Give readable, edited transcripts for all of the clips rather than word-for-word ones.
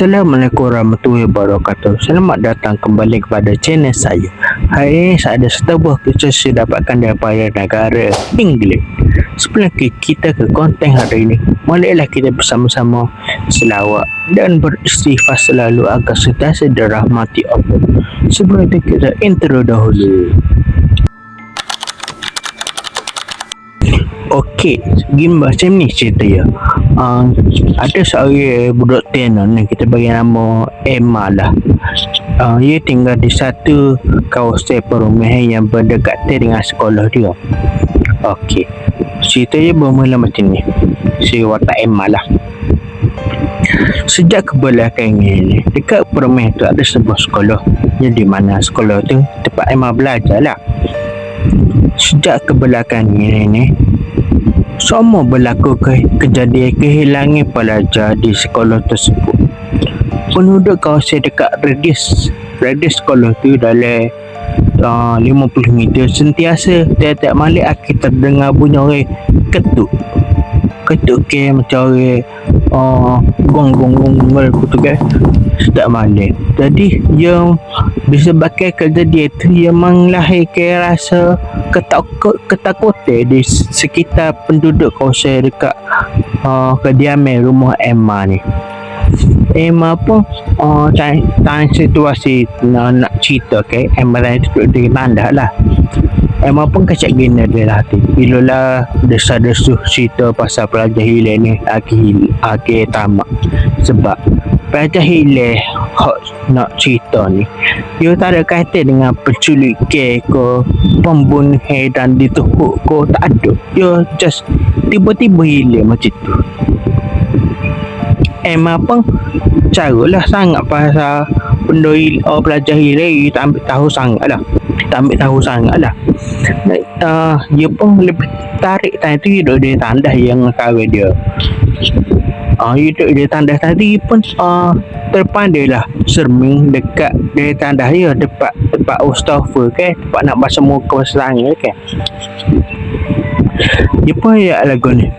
Assalamualaikum warahmatullahi wabarakatuh. Selamat datang kembali kepada channel saya. Hari ini saya ada sebuah kisah saya dapatkan daripada negara Inggeris. Sebelum kita ke konten hari ini, marilah kita bersama-sama selawat dan beristighfar selalu agar sentiasa dirahmati Allah. Sebelum itu kita intro dahulu. Okey, gini macam ni cerita ya. Ada seorang budak tenan ni, kita bagi nama Emma lah. Dia tinggal di satu kawasan perumahan yang berdekatan dengan sekolah dia. Okey, cerita dia bermula macam ni. Si watak Emma lah. Sejak kebelakangan ni, dekat perumahan tu ada sebuah sekolah. Jadi mana sekolah tu tempat Emma belajar lah. Sejak kebelakangan ni semua berlaku kejadian kehilangan pelajar di sekolah tersebut. Penduduk kawasan dekat radius sekolah tu dalam 50 meter sentiasa tiap-tiap malam akan terdengar bunyi orang ketuk ke macam orang gong tu kan setiap malam. Jadi yang disebabkan kejadian itu yang melahirkan rasa ketakutan di sekitar penduduk kawasan dekat kediaman rumah Emma ni. Emma pun tanya situasi nak cerita ke Emma tanya tu dia tanda lah. Emma pun kacak gini dia hati bila lah desa-desu cerita pasal pelajar hilang ni akhir tamat. Sebab pelajar hilang nak cerita ni dia tak ada kaitan dengan penculikan ke pembunuhan dan dituhuk ke, tak ada. Dia just tiba-tiba hilang macam tu. Emma pun carilah sangat pasal benda pelajar hilang. Dia tak ambil tahu sangat lah. Dia pun lebih tarik tadi tu hidup dia tandas yang kahwin dia. Hidup dia tandas tadi pun terpandai lah serming dekat dia tandas dia tempat Mustafa kan, tempat nak basuh muka selangit kan. Dia pun ya lagu ni.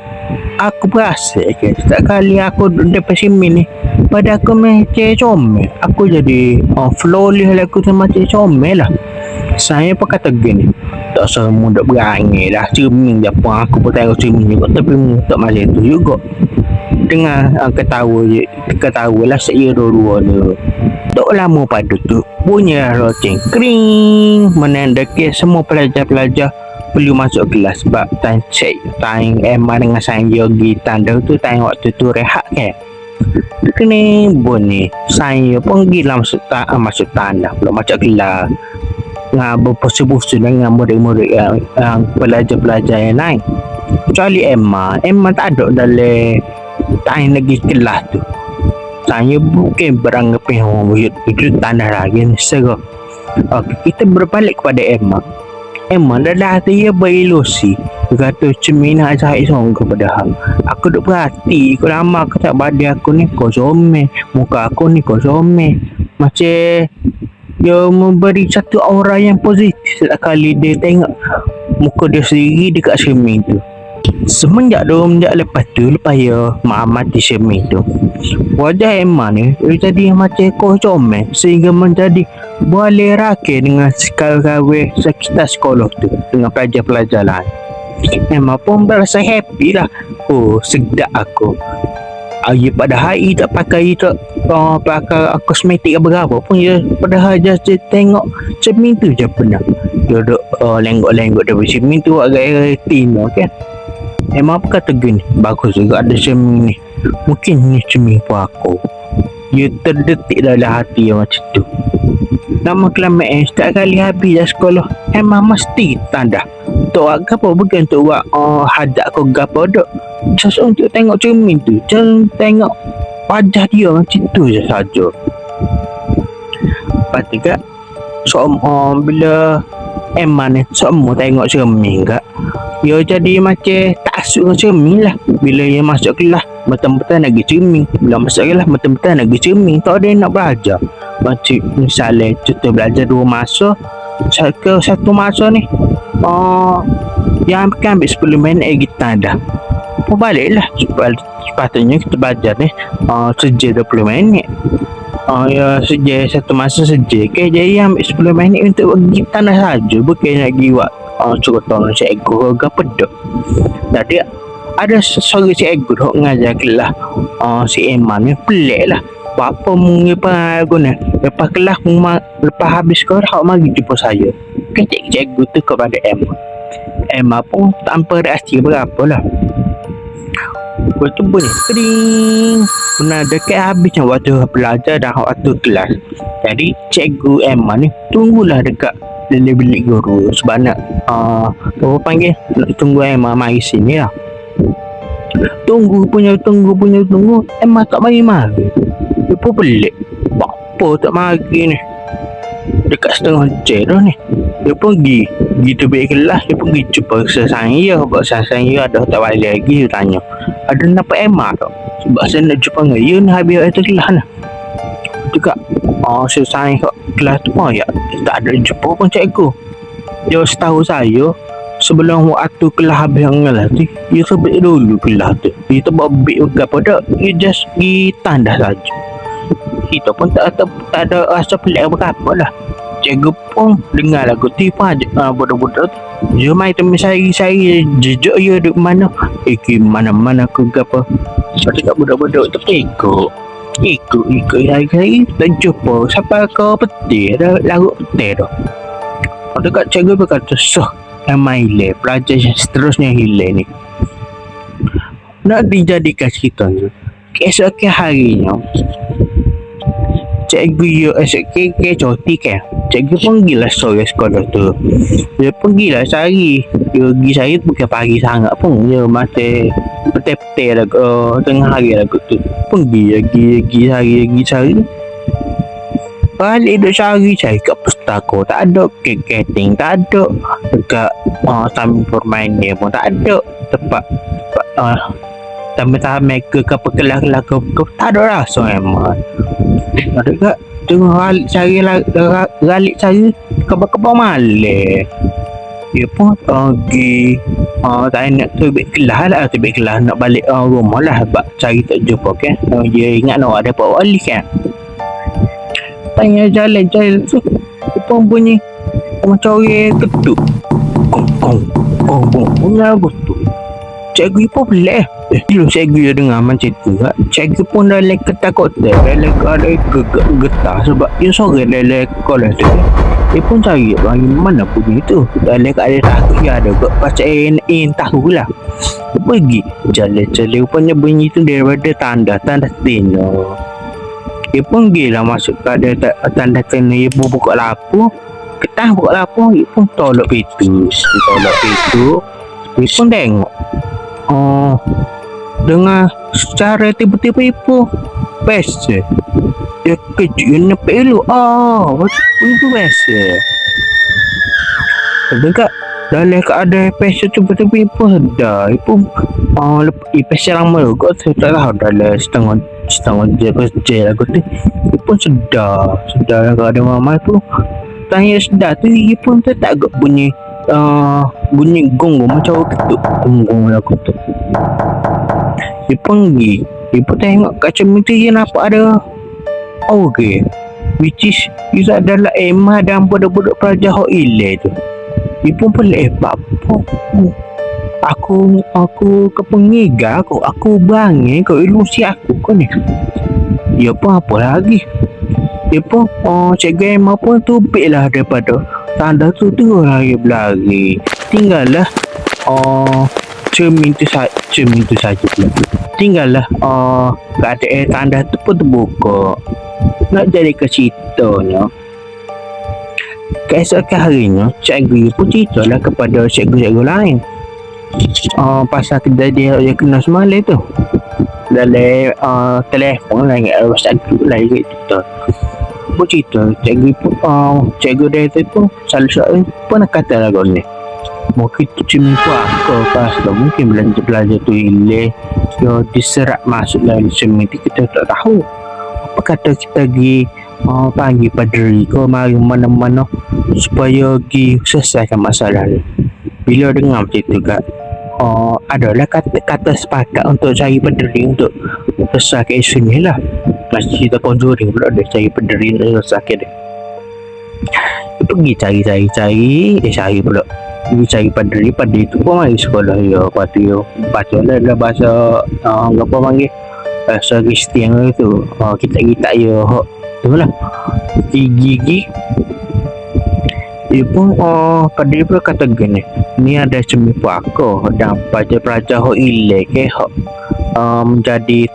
Aku berasa ke setiap kali aku duduk depan sini ni pada aku macam comel. Aku jadi flawless lagu tu macam comel lah. Saya pun kata gini, tak semua dah berani lah cermin je pun. Aku pun tengok cermin juga tapi tak macam tu juga. Dengan ketawa lah saya dua-dua tu. Tak lama pada tu bunyi loceng kring menandakan semua pelajar-pelajar perlu masuk kelas. Sebab time Emma dengan saya pergi tanda tu time waktu tu rehat kan. Kena bunyi saya pun gila masuk tanda belum masuk kelas dengan berpusu-pusu dengan murid-murid yang pelajar-pelajar yang lain. Kecuali Emma tak ada dalam time lagi kelas tu. Saya bukan beranggapan itu tanda lagi serah. Okey, kita berbalik kepada Emma dah hati dia berilusi. Dia kata cermin nak jahit songga padahal aku duk perhati aku lama aku tak badan aku ni kosong, muka aku ni kosong. Macam dia memberi satu aura yang positif setiap kali dia tengok muka dia sendiri dekat cermin tu. Semenjak lepas ya mati cermin tu, wajah Emma ni dia jadi macam kosong sehingga menjadi boleh rakyat dengan kawan-kawan sekitar sekolah tu dengan pelajar-pelajar lain. Emma pun berasa happy lah. Sedap aku. Padahal dia tak pakai kosmetik apa-apa pun. Dia padahal just tengok cermin tu je pernah. Dia duduk lenggok-lenggok dari cermin tu agak timur kan. Emma pun kata gini, bagus juga ada cermin ni. Mungkin ni cermin pun aku. Dia terdetik dalam hati dia macam tu. Lama kelamaan setiap kali habis dah sekolah Emma mesti tanda tak apa bukan untuk buat hadap kau gapo dok. Just untuk tengok cermin tu, just tengok wajah dia macam tu je saja. Lepas tu kak bila Emma ni semua tengok cermin kak, dia jadi macam tak asuk dengan cermin lah. Bila dia masuk kelas betul-betul nak pergi cermin, bila masuk kelas betul-betul nak pergi cermin, tak ada nak belajar. Macam misalnya contoh belajar 2 masa, satu masa ni yang akan ambil 10 minit kita dah. Baliklah sepatutnya kita belajar ni sejak 20 minit. Sejak satu masa sejak jadi ambil 10 minit untuk pergi tanah saja, bukan nak pergi buat cerita dengan cikgu ke apa dak. Jadi ada seorang cikgu dok ngajar kelas si Eman ni pelik lah. Apa mungkin guna lepas kelas lepas habis sekolah hak mari jumpa saya. Cikgu tu kepada Emma pun tanpa reaksi berapa lah. Betul bunyi kering. Benar dekat habisnya waktu belajar dan waktu kelas. Jadi cikgu Emma ni tunggulah dekat bilik guru sebab nak apa panggil nak tunggu Emma mari sini lah. Tunggu Emma tak mari. Dia pun pelik. Apa tak mari ni? Dekat setengah jam dah ni. Dia pun pergi tu bilik kelas. Dia pun pergi jumpa saya. Sebab saya ada tak balik lagi. Dia tanya, ada nampak Emma tak? Sebab saya nak jumpa dengan dia ni habis itu kelas lah. Juga saya kat kelas tu pun ya, tak ada jumpa pun cikgu. Dia setahu saya sebelum waktu kelas habis dengan tu, dia sebut dulu kelas tu. Dia tak bik apa dah. Dia just pergi tanda saja. Kita pun tak ada rasa pelik apa-apa lah. Cikgu pun dengar lagu tu pun budak-budak tu. Dia main teman saya jejak dia duduk mana. Mana-mana ke apa. Sebab dekat budak-budak tu ikut hari-hari tak jumpa sampai ke peti ada larut peti tu. Dekat cikgu berkata main hilang pelajar yang seterusnya hilang ni. Nak dijadikan cerita ni keesokan harinya cikgu yo esok ke cuti kan. Cikgu panggil lah sore sekolah tu. Dia panggil lah sehari. Dia pergi sehari bukan pagi sangat pun. Dia masih peti-peti lah tengah hari lah tu. Pergi lagi sehari. Balik duk cari kat pustaka. Tak ada skating, tak ada. Dekat taman permainan pun tak ada. Tempat taman-taman ke kelas-kelas ke tak ada rasa memang. Dekat tengah balik cari kebak-kebak malam. Dia pun pergi tak nak tubik kelas lah. Tubik kelas nak balik rumah lah. Sebab cari tak jumpa kan. Dia ingat nak ada Pak Wali kan. Tanya jalan tu. Dia pun bunyi macam orang ketuk. Kong bunyi apa tu. Cikgu pun pelik. Dulu cikgu dengar macam tu. Cikgu pun dalam ketakutan. Dalam ada getar. Sebab dia sorang dalam sekolah tu. Dia pun cari bagi mana bunyi tu. Dalam keadaan takut dia ada. Pasal tahulah. Dia pergi jalan-jalan. Rupanya bunyi tu daripada tanda tino. Dia pun pergilah masuk ke ada tanda tino. Dia pun buka lapu. Ketah buka lapu. Dia pun tolak pintu. Dia pun tengok. Dengan secara tiba-tiba ibu biasa dia kejut nampak elok itu biasa dekat dalam keadaan biasa tiba-tiba ibu sedar ibu biasa lama juga saya tak tahu dalam setengah je lagu tu ibu sedar keadaan mama tu tanya sedar tu ibu tu tak agak bunyi gong macam ketuk gong lagu tu. Dia pergi. Dia pun tengok kat cermin tu dia nampak ada which is dia adalah Emma dan budak-budak pelajar hok ile tu. Dia pun pelik apa. Aku kepengiga aku bangi kau ilusi aku kau ni. Dia pun apa lagi. Dia pun cikgu Emma pun tubik lah daripada tanda tu lagi berlari. Tinggallah cermin tu saja pula. Tinggallah keadaan tanda tu pun terbuka. Nak jadi ke ceritanya, keesokan harinya cikgu pun ceritalah kepada cikgu-cikgu lain pasal kejadian yang kena semalam tu. Dalam telefon lah ingat WhatsApp group lah cerita. Pun cerita cikgu dia tu selalu pun nak kata lagu ni. Mungkin tu cuma aku pas tu mungkin belajar tu hilang. Dia diserap masuk dalam cermin kita tak tahu. Apa kata kita pergi panggil padri ke mari mana-mana supaya pergi selesaikan masalah ni. Bila dengar macam tu kat adalah kata sepakat untuk cari penderi untuk selesaikan isu ni lah. Masih cerita Conjuring pula dia cari penderi untuk selesaikan dia. Dia pergi cari cari pula. Dia cari penderi tu pun mari sekolah dia. Lepas tu dia baca lah bahasa apa panggil bahasa Kristian tu. Kita ya tu lah. Gigi dia pun pada dia pun kata gini, ni ada cermin aku dan pelajar-pelajar hok ilek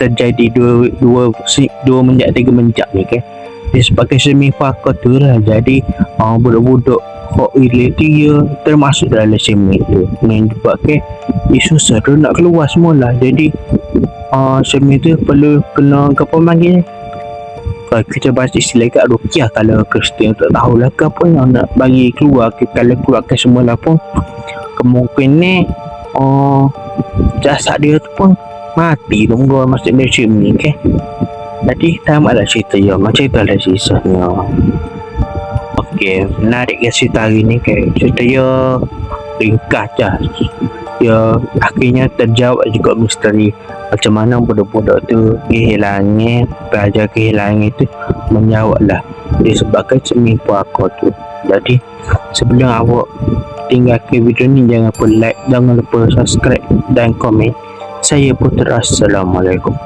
terjadi dua menjak tiga menjak ni ke. Dia sebagai cermin aku tu lah, jadi budak-budak hok ilek dia termasuk dalam cermin tu main juga ke. Dia susah tu nak keluar semula, jadi cermin tu perlu kena apa panggil kita bahas istilah kat rukiah kalau Kristian tak tahulah ke apa yang nak bagi keluar ke. Kalau keluarkan semula pun kemungkinan jasad dia tu pun mati tunggu masuk dia ni ke. Jadi tamatlah cerita ya, macam itulah sisanya. Okey, menarik ke cerita hari ni ke. Cerita ya ringkas je ya, akhirnya terjawab juga misteri macam mana budak-budak tu kehilangan, pelajar kehilangan itu menjawab lah disebabkan cermin aku tu. Jadi sebelum awak tinggalkan video ni, jangan lupa like, jangan lupa subscribe dan komen. Saya Putra, Assalamualaikum.